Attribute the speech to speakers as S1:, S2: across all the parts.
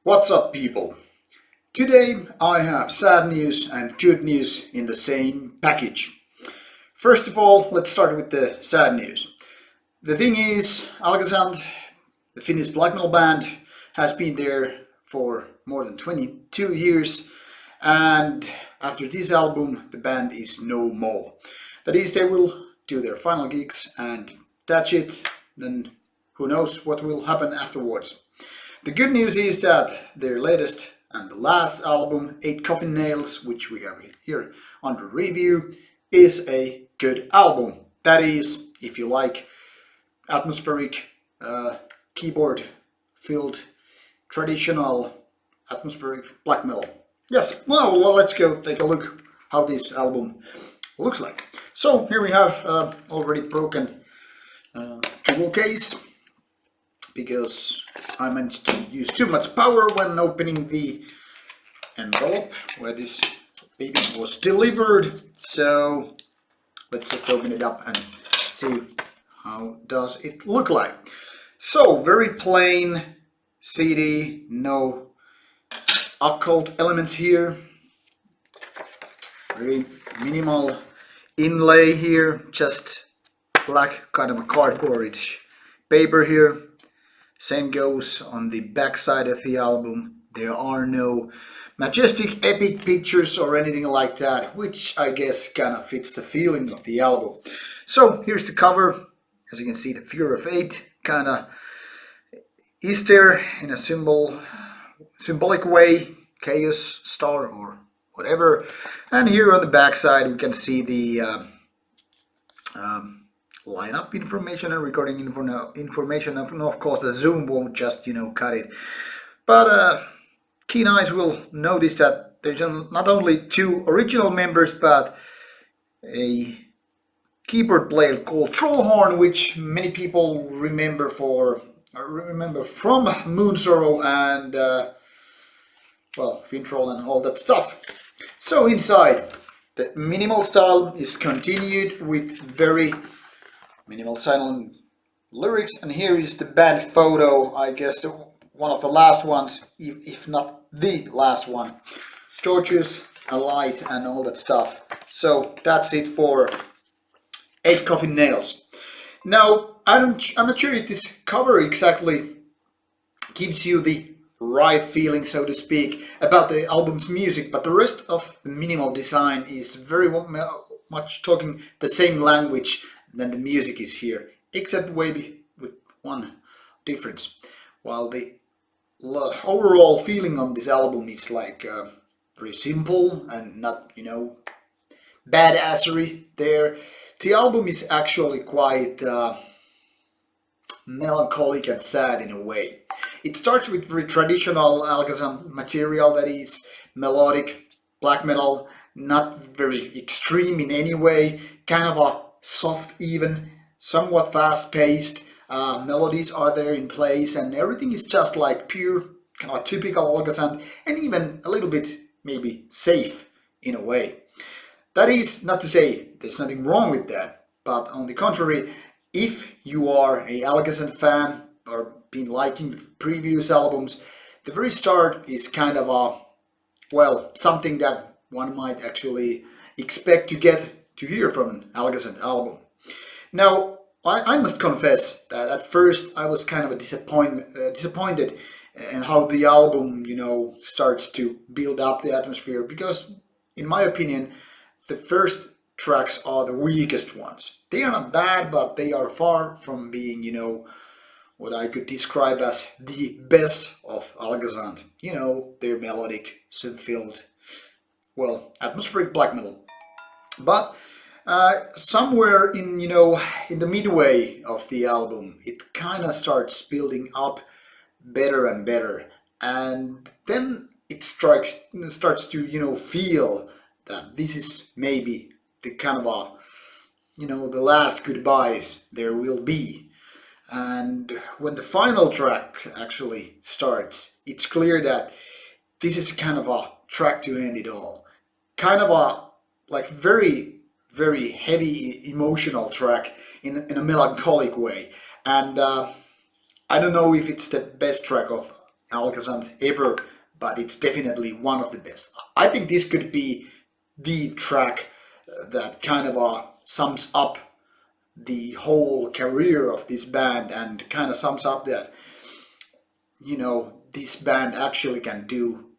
S1: What's up, people? Today I have sad news and good news in the same package. First of all, let's start with the sad news. The thing is, Alghazanth, the Finnish black metal band, has been there for more than 22 years, and after this album, the band is no more. That is, they will do their final gigs, and that's it. Then who knows what will happen afterwards. The good news is that their latest and the last album, Coffin Nails, which we have here under review, is a good album. That is, if you like atmospheric, keyboard-filled, traditional atmospheric black metal. Yes, well, let's go take a look how this album looks like. So here we have already broken jewel case, because I managed to use too much power when opening the envelope where this baby was delivered. So let's just open it up and see how does it look like. So very plain CD, no occult elements here. Very minimal inlay here, just black kind of a cardboardish paper here. Same goes on the back side of the album. There are no majestic epic pictures or anything like that, which I guess kind of fits the feeling of the album. So here's the cover. As you can see, the figure of 8 kind of is there in a symbolic way, chaos star or whatever. And here on the back side we can see the lineup information and recording information, and of course the zoom won't just cut it, but keen eyes will notice that there's not only 2 original members but a keyboard player called Trollhorn, which many people remember from Moon Sorrow and well, Fintroll and all that stuff. So inside, the minimal style is continued with very minimal silent lyrics, and here is the band photo, I guess one of the last ones, if not the last one. Torches, a light and all that stuff. So that's it for 8 Coffin Nails. Now, I'm not sure if this cover exactly gives you the right feeling, so to speak, about the album's music, but the rest of the minimal design is very much talking the same language than the music is here, except maybe with one difference. While the overall feeling on this album is like very simple and not, badassery there, the album is actually quite melancholic and sad in a way. It starts with very traditional Alghazanth material, that is melodic black metal, not very extreme in any way, kind of a soft, even, somewhat fast-paced. Melodies are there in place, and everything is just like pure, kind of typical Alghazanth, and even a little bit maybe safe in a way. That is not to say there's nothing wrong with that, but on the contrary, if you are a Alghazanth fan or been liking the previous albums, the very start is kind of a, well, something that one might actually expect to hear from an Alghazanth album. Now, I must confess that at first I was kind of disappointed in how the album, starts to build up the atmosphere, because, in my opinion, the first tracks are the weakest ones. They are not bad, but they are far from being, what I could describe as the best of Alghazanth. They're melodic, synth-filled, well, atmospheric black metal. But somewhere in the midway of the album, it kind of starts building up better and better, and then it starts to feel that this is maybe the kind of a the last goodbyes there will be. And when the final track actually starts, it's clear that this is kind of a track to end it all, kind of a like very heavy emotional track in a melancholic way. And I don't know if it's the best track of Alghazanth ever, but it's definitely one of the best. I think this could be the track that kind of sums up the whole career of this band and kind of sums up that, you know, this band actually can do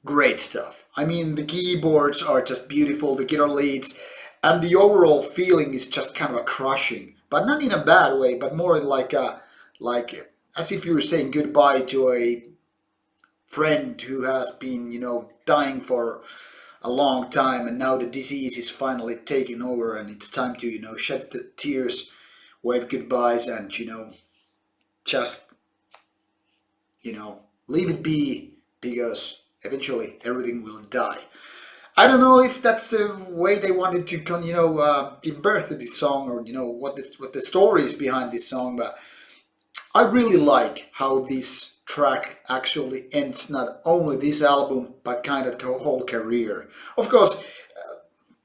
S1: great stuff. I mean, the keyboards are just beautiful, the guitar leads, and the overall feeling is just kind of a crushing, but not in a bad way, but more like as if you were saying goodbye to a friend who has been, you know, dying for a long time, and now the disease is finally taking over, and it's time to, you know, shed the tears, wave goodbyes, and, you know, just, you know, leave it be, because eventually everything will die. I don't know if that's the way they wanted to, you know, give birth to this song, or, you know, what the story is behind this song, but I really like how this track actually ends not only this album, but kind of the whole career. Of course,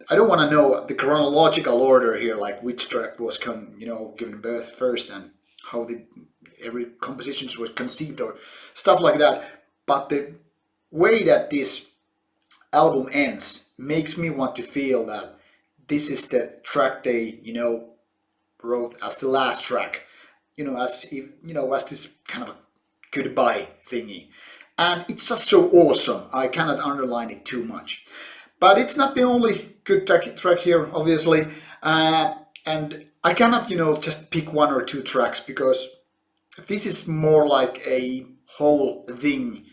S1: I don't want to know the chronological order here, like which track was given birth first, and how every composition was conceived or stuff like that. But the way that this album ends makes me want to feel that this is the track they, you know, wrote as the last track, you know, as if, you know, as this kind of a goodbye thingy. And it's just so awesome. I cannot underline it too much. But it's not the only good track here, obviously. And I cannot, you know, just pick one or two tracks, because this is more like a whole thing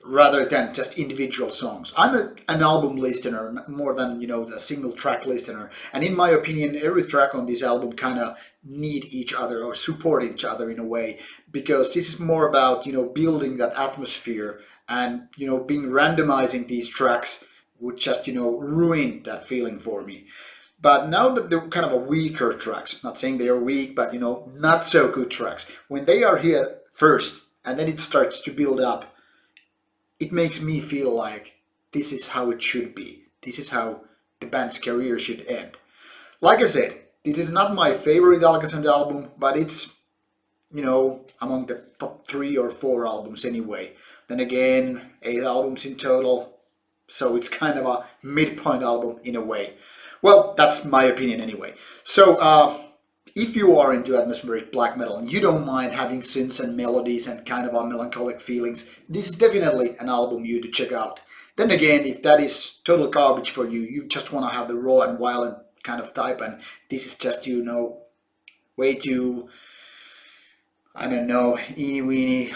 S1: rather than just individual songs. I'm an album listener more than, you know, a single track listener. And in my opinion, every track on this album kind of need each other or support each other in a way, because this is more about, you know, building that atmosphere, and, you know, being randomizing these tracks would just, you know, ruin that feeling for me. But now that they're kind of a weaker tracks, not saying they are weak, but, you know, not so good tracks, when they are here first and then it starts to build up, it makes me feel like this is how it should be. This is how the band's career should end. Like I said, this is not my favorite Alghazanth album, but it's, you know, among the top 3 or 4 albums anyway. Then again, 8 albums in total, so it's kind of a midpoint album in a way. Well, that's my opinion anyway. So, if you are into atmospheric black metal and you don't mind having synths and melodies and kind of a melancholic feelings, this is definitely an album you to check out. Then again, if that is total garbage for you, you just want to have the raw and violent kind of type, and this is just, you know, way too, I don't know, eeny weeny,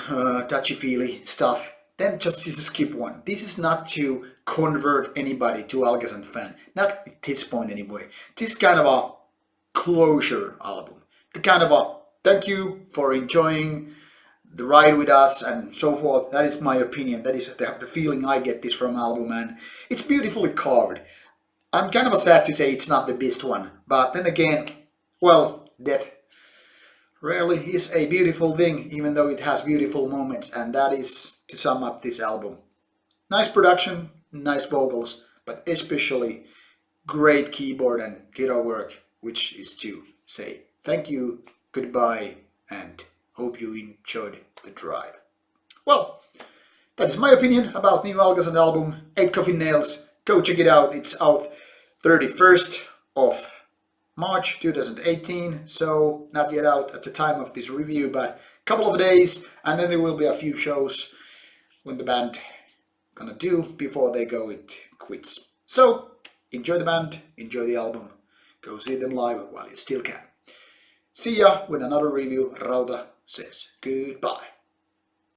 S1: touchy-feely stuff, then just skip one. This is not to convert anybody to Alghazanth fan, not at this point anyway. This is kind of a closure album. The kind of a thank you for enjoying the ride with us and so forth. That is my opinion. That is the feeling I get this from album, and it's beautifully carved. I'm kind of sad to say it's not the best one, but then again, well, death rarely is a beautiful thing, even though it has beautiful moments, and that is to sum up this album. Nice production, nice vocals, but especially great keyboard and guitar work, which is to say thank you, goodbye, and hope you enjoyed the drive. Well, that is my opinion about new Alghazanth album, 8 Coffin Nails. Go check it out. It's out 31st of March 2018, so not yet out at the time of this review, but a couple of days, and then there will be a few shows when the band gonna do before they go it quits. So enjoy the band, enjoy the album, go see them live while you still can. See ya with another review. Rauta says goodbye.